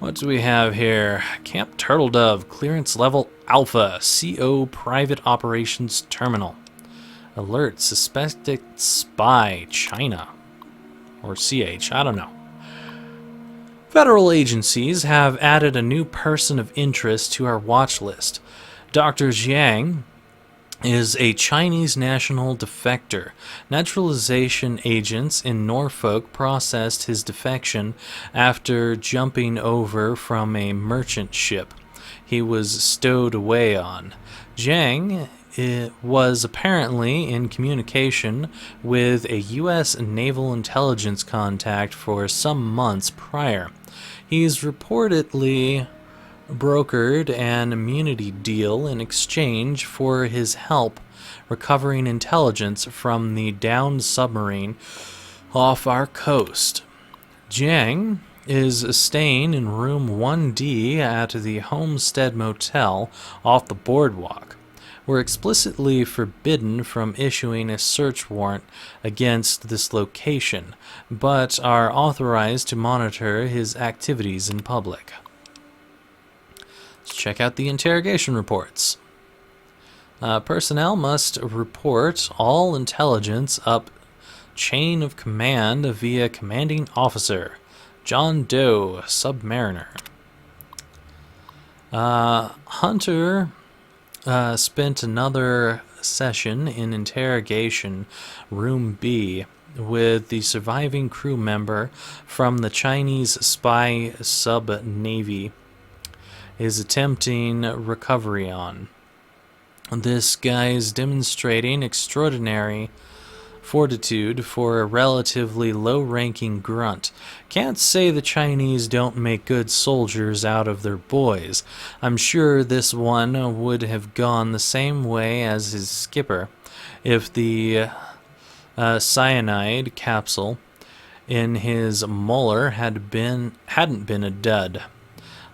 What do we have here? Camp Turtle Dove, clearance level Alpha, CO Private Operations Terminal. Alert, suspected spy, China. Or CH, I don't know. Federal agencies have added a new person of interest to our watch list. Dr. Jiang is a Chinese national defector. Naturalization agents in Norfolk processed his defection after jumping over from a merchant ship he was stowed away on. Jiang was apparently in communication with a U.S. naval intelligence contact for some months prior. He's reportedly brokered an immunity deal in exchange for his help recovering intelligence from the downed submarine off our coast. Jiang is staying in room 1D at the Homestead Motel off the boardwalk. We're explicitly forbidden from issuing a search warrant against this location, but are authorized to monitor his activities in public. Let's check out the interrogation reports. Personnel must report all intelligence up chain of command via commanding officer John Doe, submariner. Hunter spent another session in interrogation room B with the surviving crew member from the Chinese spy sub-navy is attempting recovery on. This guy is demonstrating extraordinary fortitude for a relatively low-ranking grunt. Can't say the Chinese don't make good soldiers out of their boys. I'm sure this one would have gone the same way as his skipper if the cyanide capsule in his molar hadn't been a dud.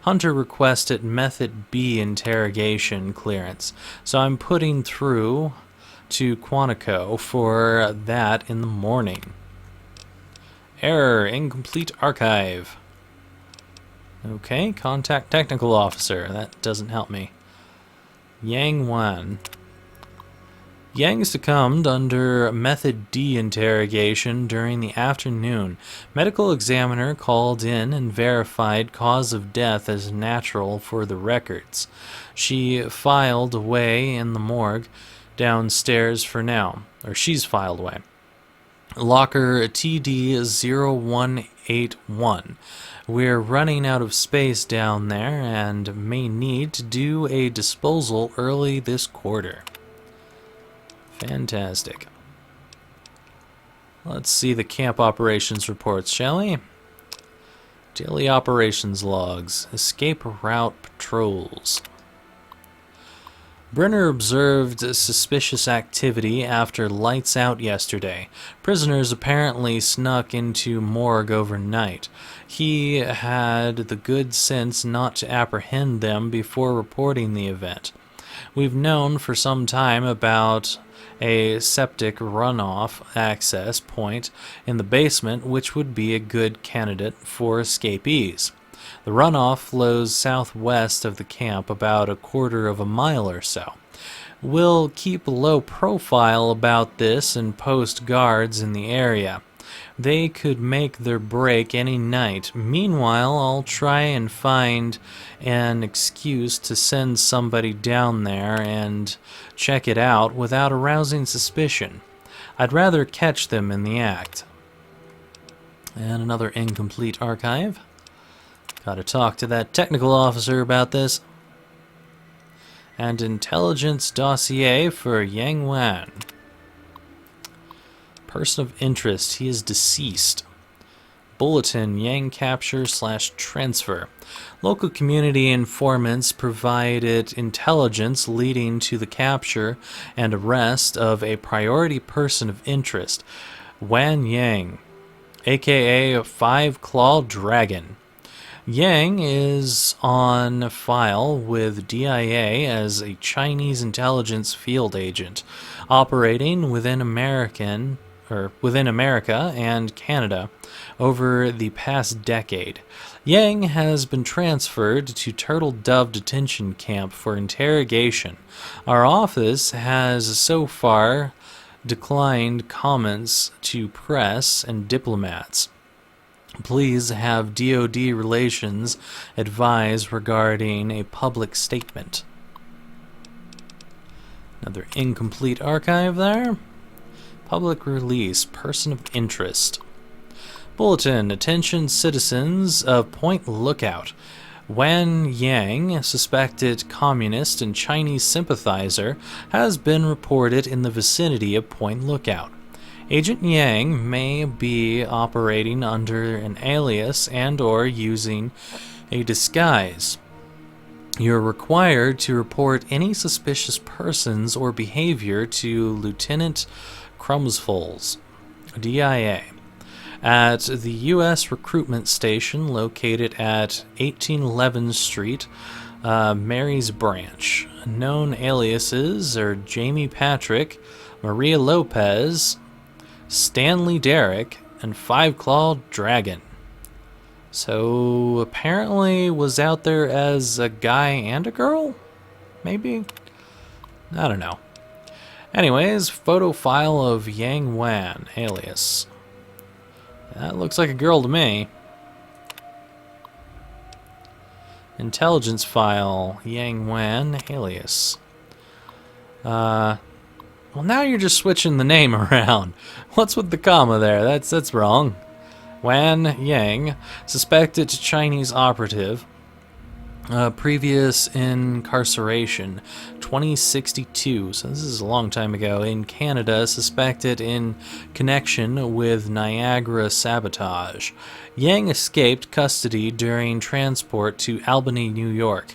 Hunter requested Method B interrogation clearance, so I'm putting through to Quantico for that in the morning. Error, incomplete archive. Okay, contact technical officer. That doesn't help me. Yang Wan. Yang succumbed under Method D interrogation during the afternoon. Medical examiner called in and verified cause of death as natural for the records. She filed away in the morgue downstairs for now. Or she's filed away. Locker TD0181. We're running out of space down there and may need to do a disposal early this quarter. Fantastic. Let's see the camp operations reports, shall we? Daily operations logs. Escape route patrols. Brenner observed suspicious activity after lights out yesterday. Prisoners apparently snuck into morgue overnight. He had the good sense not to apprehend them before reporting the event. We've known for some time about a septic runoff access point in the basement, which would be a good candidate for escapees. The runoff flows southwest of the camp about a quarter of a mile or so. We'll keep a low profile about this and post guards in the area. They could make their break any night. Meanwhile, I'll try and find an excuse to send somebody down there and check it out without arousing suspicion. I'd rather catch them in the act. And another incomplete archive. Gotta talk to that technical officer about this. And intelligence dossier for Yang Wan. Person of interest, he is deceased. Bulletin, Yang capture/transfer. Local community informants provided intelligence leading to the capture and arrest of a priority person of interest, Wan Yang, aka Five Claw Dragon. Yang is on file with DIA as a Chinese intelligence field agent, operating within American or within America and Canada over the past decade. Yang has been transferred to Turtle Dove Detention Camp for interrogation. Our office has so far declined comments to press and diplomats. Please have DoD Relations advise regarding a public statement. Another incomplete archive there. Public release, person of interest. Bulletin, attention citizens of Point Lookout. Wan Yang, suspected communist and Chinese sympathizer, has been reported in the vicinity of Point Lookout. Agent Yang may be operating under an alias and/or using a disguise. You're required to report any suspicious persons or behavior to Lieutenant Crumsfolds, DIA, at the U.S. recruitment station located at 1811 Street, Mary's Branch. Known aliases are Jamie Patrick, Maria Lopez, Stanley Derrick, and Five Clawed Dragon. So apparently was out there as a guy and a girl? Maybe? I don't know. Anyways, photo file of Yang Wan, alias. That looks like a girl to me. Intelligence file, Yang Wan, alias. Well, now you're just switching the name around. What's with the comma there? That's wrong. Wan Yang, suspected Chinese operative. Previous incarceration, 2062, so this is a long time ago, in Canada, suspected in connection with Niagara sabotage. Yang escaped custody during transport to Albany, New York.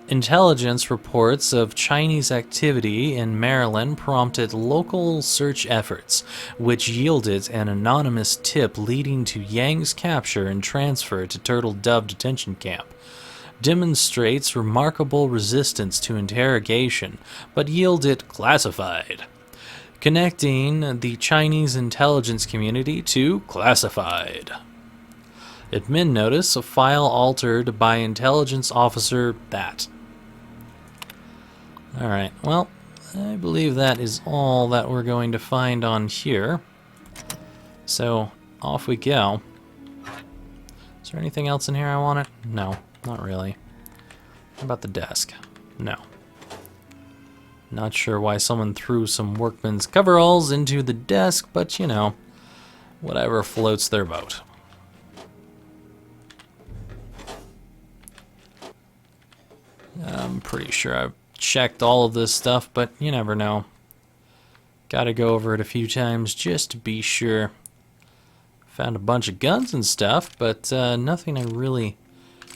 Intelligence reports of Chinese activity in Maryland prompted local search efforts, which yielded an anonymous tip leading to Yang's capture and transfer to Turtle Dove Detention Camp. Demonstrates remarkable resistance to interrogation, but yielded classified. Connecting the Chinese intelligence community to classified. Admin notice, a file altered by intelligence officer that. Alright, well, I believe that is all that we're going to find on here. So, off we go. Is there anything else in here I want? No, not really. How about the desk? No. Not sure why someone threw some workman's coveralls into the desk, but you know, whatever floats their boat. I'm pretty sure I've checked all of this stuff, but you never know. Gotta go over it a few times just to be sure. Found a bunch of guns and stuff, but nothing I really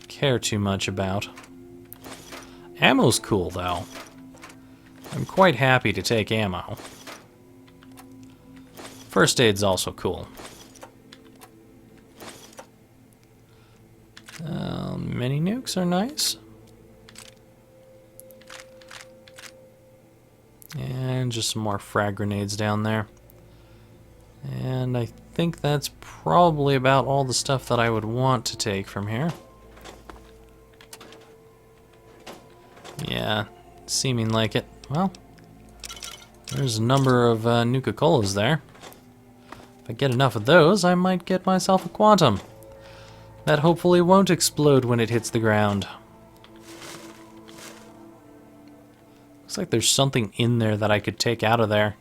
care too much about. Ammo's cool, though. I'm quite happy to take ammo. First aid's also cool. Mini nukes are nice. And just some more frag grenades down there. And I think that's probably about all the stuff that I would want to take from here. Yeah, seeming like it. Well, there's a number of Nuka-Colas there. If I get enough of those, I might get myself a Quantum. That hopefully won't explode when it hits the ground. Looks like there's something in there that I could take out of there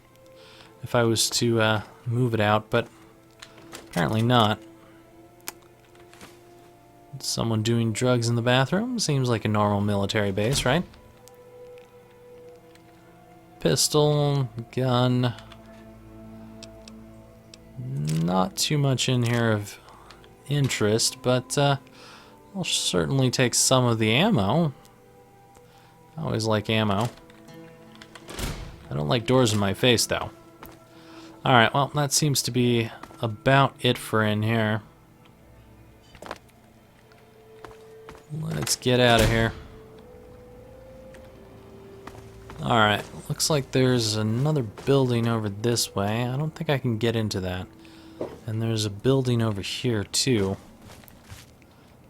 if I was to move it out, but apparently not. Someone doing drugs in the bathroom? Seems like a normal military base, right? Pistol, gun. Not too much in here of interest, but I'll certainly take some of the ammo. I always like ammo. I don't like doors in my face, though. Alright, well, that seems to be about it for in here. Let's get out of here. Alright, looks like there's another building over this way. I don't think I can get into that. And there's a building over here, too.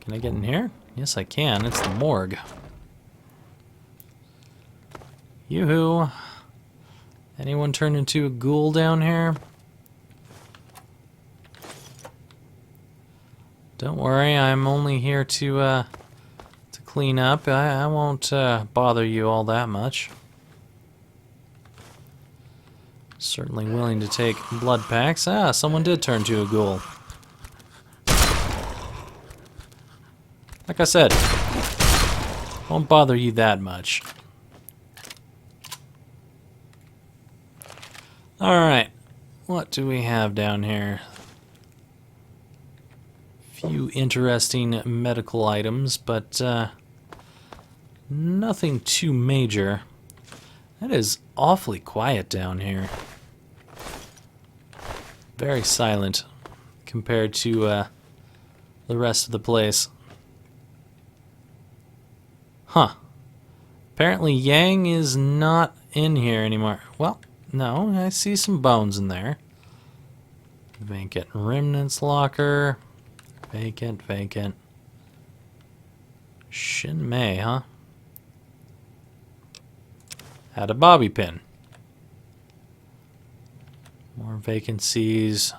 Can I get in here? Yes, I can. It's the morgue. Yoo-hoo! Anyone turn into a ghoul down here? Don't worry, I'm only here to clean up. I won't bother you all that much. Certainly willing to take blood packs. Ah, someone did turn to a ghoul. Like I said, won't bother you that much. Alright, what do we have down here? Few interesting medical items, but nothing too major. That is awfully quiet down here. Very silent compared to the rest of the place. Huh. Apparently Yang is not in here anymore. Well, no, I see some bones in there. Vacant remnants locker. Vacant, vacant. Shin Mei, huh? Had a bobby pin. More vacancies.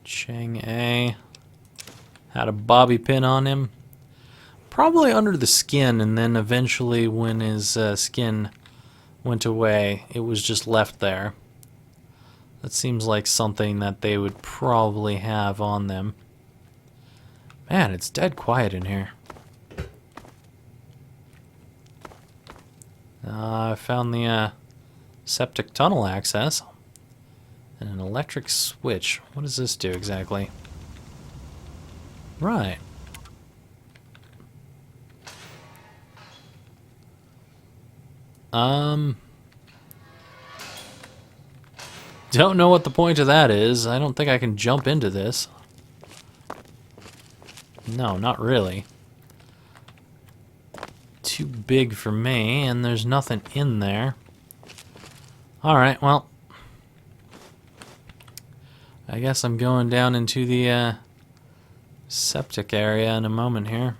Chang A. Had a bobby pin on him. Probably under the skin, and then eventually when his skin went away, it was just left there. That seems like something that they would probably have on them. Man, it's dead quiet in here. I found the septic tunnel access. And an electric switch. What does this do exactly? Right. Don't know what the point of that is. I don't think I can jump into this. No, not really. Too big for me, and there's nothing in there. Alright, well. I guess I'm going down into the septic area in a moment here.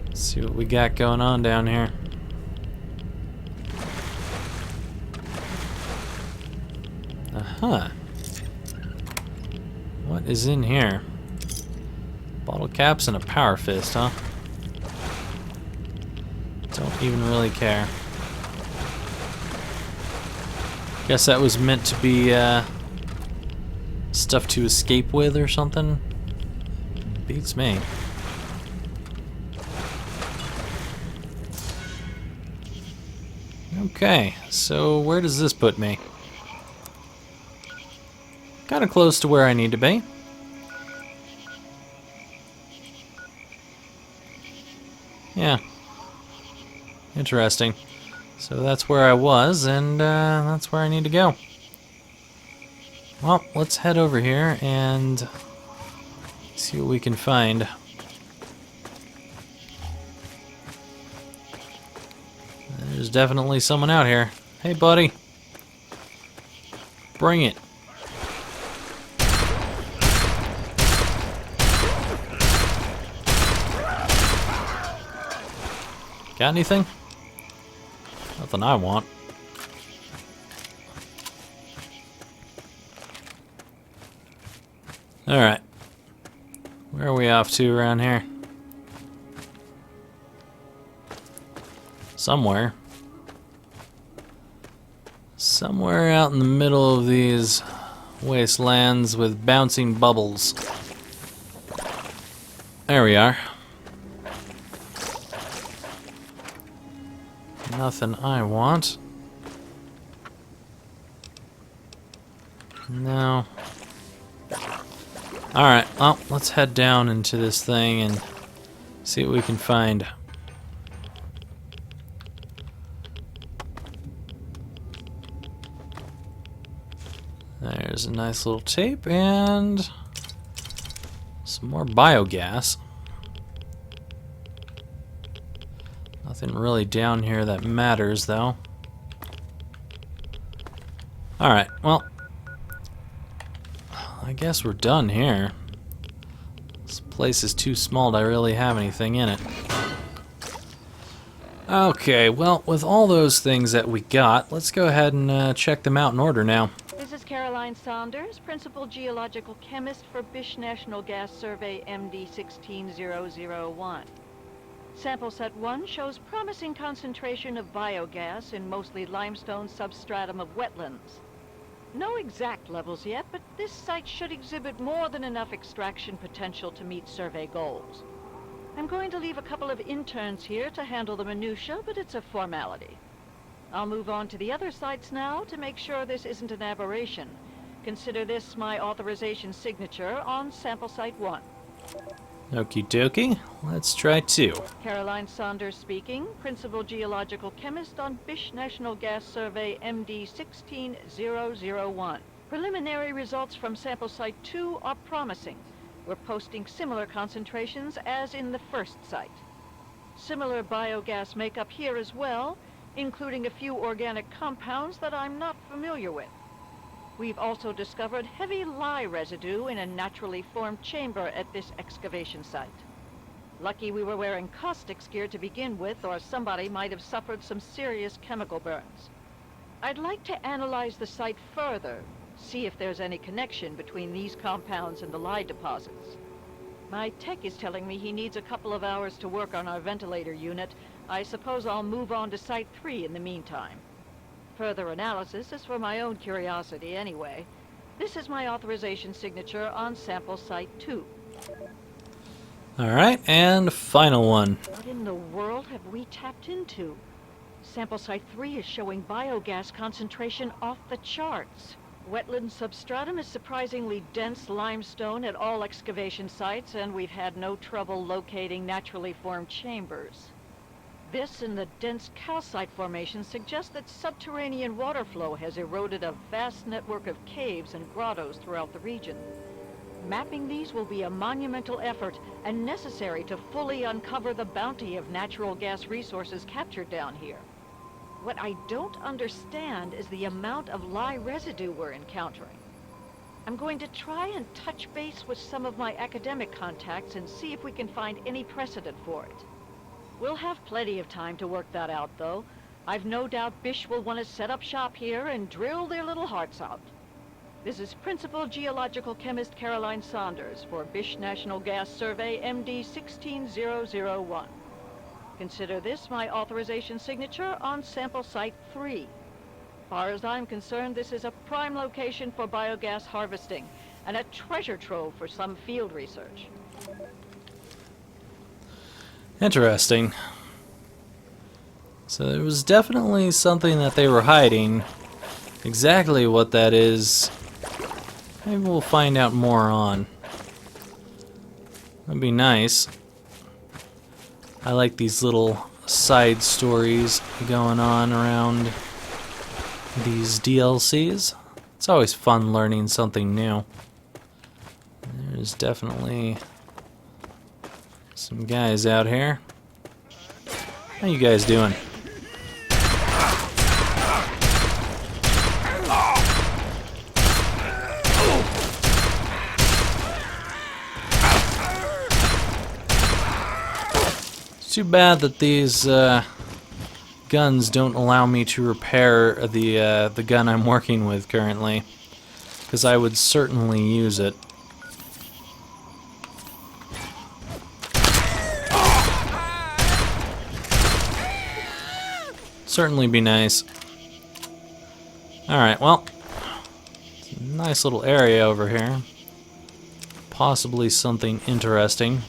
Let's see what we got going on down here. Huh. What is in here? Bottle caps and a power fist, huh? Don't even really care. Guess that was meant to be stuff to escape with or something. Beats me. Okay, so where does this put me? Kind of close to where I need to be. Yeah. Interesting. So that's where I was, and that's where I need to go. Well, let's head over here and see what we can find. There's definitely someone out here. Hey, buddy. Bring it. Got anything? Nothing I want. Alright. Where are we off to around here? Somewhere. Somewhere out in the middle of these wastelands with bouncing bubbles. There we are. Nothing I want. No. Alright, well, let's head down into this thing and see what we can find. There's a nice little tape and some more biogas. Nothing really down here that matters, though. Alright, well, I guess we're done here. This place is too small to really have anything in it. Okay, well, with all those things that we got, let's go ahead and check them out in order now. This is Caroline Saunders, Principal Geological Chemist for Bish National Gas Survey MD 16001. Sample set 1 shows promising concentration of biogas in mostly limestone substratum of wetlands. No exact levels yet, but this site should exhibit more than enough extraction potential to meet survey goals. I'm going to leave a couple of interns here to handle the minutiae, but it's a formality. I'll move on to the other sites now to make sure this isn't an aberration. Consider this my authorization signature on sample site 1. Okie dokie, let's try 2. Caroline Saunders speaking, Principal Geological Chemist on Bish National Gas Survey MD 16001. Preliminary results from sample site 2 are promising. We're posting similar concentrations as in the first site. Similar biogas makeup here as well, including a few organic compounds that I'm not familiar with. We've also discovered heavy lye residue in a naturally formed chamber at this excavation site. Lucky we were wearing caustics gear to begin with, or somebody might have suffered some serious chemical burns. I'd like to analyze the site further, see if there's any connection between these compounds and the lye deposits. My tech is telling me he needs a couple of hours to work on our ventilator unit. I suppose I'll move on to Site 3 in the meantime. Further analysis is for my own curiosity anyway. This is my authorization signature on sample Site 2. Alright, and final one. What in the world have we tapped into? Sample Site 3 is showing biogas concentration off the charts. Wetland substratum is surprisingly dense limestone at all excavation sites, and we've had no trouble locating naturally formed chambers. This and the dense calcite formation suggest that subterranean water flow has eroded a vast network of caves and grottos throughout the region. Mapping these will be a monumental effort and necessary to fully uncover the bounty of natural gas resources captured down here. What I don't understand is the amount of lye residue we're encountering. I'm going to try and touch base with some of my academic contacts and see if we can find any precedent for it. We'll have plenty of time to work that out, though. I've no doubt Bish will want to set up shop here and drill their little hearts out. This is Principal Geological Chemist Caroline Saunders for Bish National Gas Survey MD 16001. Consider this my authorization signature on sample site 3. As far as I'm concerned, this is a prime location for biogas harvesting and a treasure trove for some field research. Interesting. So there was definitely something that they were hiding. Exactly what that is, maybe we'll find out more on. That'd be nice. I like these little side stories going on around these DLCs. It's always fun learning something new. There's definitely some guys out here. How you guys doing? It's too bad that these guns don't allow me to repair the gun I'm working with currently, because I would certainly use it. Certainly be nice. Alright, well, it's a nice little area over here. Possibly something interesting.